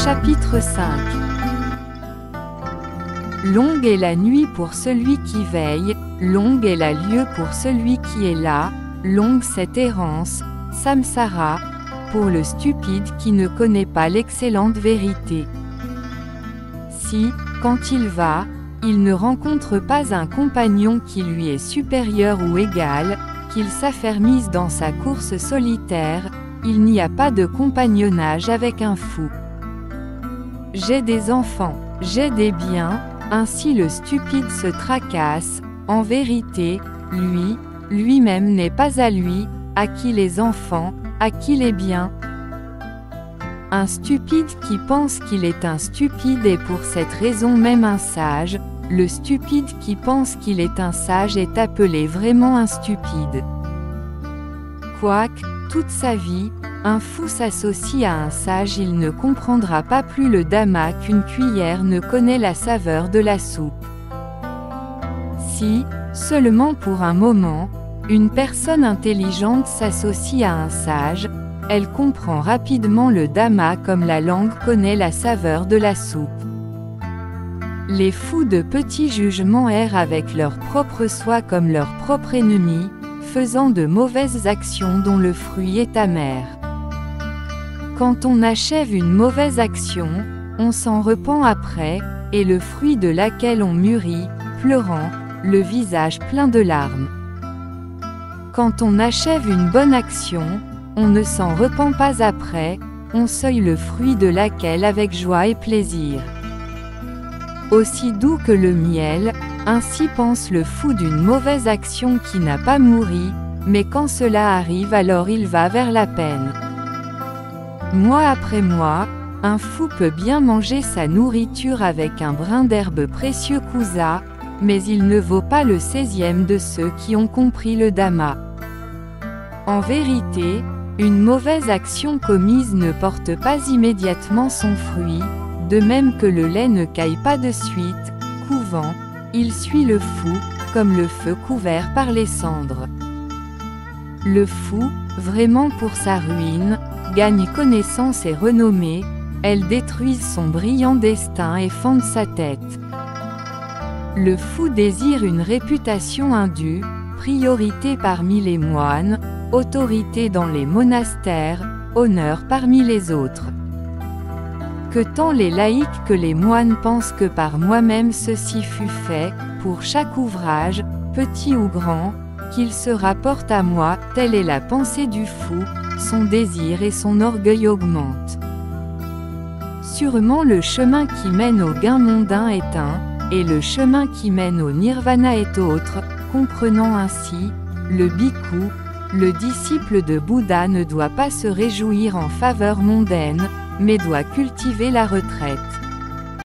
Chapitre 5. Longue est la nuit pour celui qui veille, longue est la lieue pour celui qui est là, longue cette errance, samsara, pour le stupide qui ne connaît pas l'excellente vérité. Si, quand il va, il ne rencontre pas un compagnon qui lui est supérieur ou égal, qu'il s'affermisse dans sa course solitaire, il n'y a pas de compagnonnage avec un fou. J'ai des enfants, j'ai des biens, ainsi le stupide se tracasse, en vérité, lui-même n'est pas à lui, à qui les enfants, à qui les biens. Un stupide qui pense qu'il est un stupide est pour cette raison même un sage, le stupide qui pense qu'il est un sage est appelé vraiment un stupide. Quoique, toute sa vie, un fou s'associe à un sage, il ne comprendra pas plus le dhamma qu'une cuillère ne connaît la saveur de la soupe. Si, seulement pour un moment, une personne intelligente s'associe à un sage, elle comprend rapidement le dhamma comme la langue connaît la saveur de la soupe. Les fous de petit jugement errent avec leur propre soi comme leur propre ennemi, faisant de mauvaises actions dont le fruit est amer. Quand on achève une mauvaise action, on s'en repent après, et le fruit de laquelle on mûrit, pleurant, le visage plein de larmes. Quand on achève une bonne action, on ne s'en repent pas après, on cueille le fruit de laquelle avec joie et plaisir. Aussi doux que le miel, ainsi pense le fou d'une mauvaise action qui n'a pas mouri, mais quand cela arrive alors il va vers la peine. Mois après mois, un fou peut bien manger sa nourriture avec un brin d'herbe précieux kusa, mais il ne vaut pas le 16e de ceux qui ont compris le dhamma. En vérité, une mauvaise action commise ne porte pas immédiatement son fruit, de même que le lait ne caille pas de suite, couvant, il suit le fou, comme le feu couvert par les cendres. Le fou, vraiment pour sa ruine, gagne connaissance et renommée, elles détruisent son brillant destin et fendent sa tête. Le fou désire une réputation indue, priorité parmi les moines, autorité dans les monastères, honneur parmi les autres. Que tant les laïcs que les moines pensent que par moi-même ceci fut fait, pour chaque ouvrage, petit ou grand, qu'il se rapporte à moi, telle est la pensée du fou, son désir et son orgueil augmentent. Sûrement le chemin qui mène au gain mondain est un, et le chemin qui mène au nirvana est autre, comprenant ainsi, le bhikkhu, le disciple de Bouddha ne doit pas se réjouir en faveur mondaine, mais doit cultiver la retraite.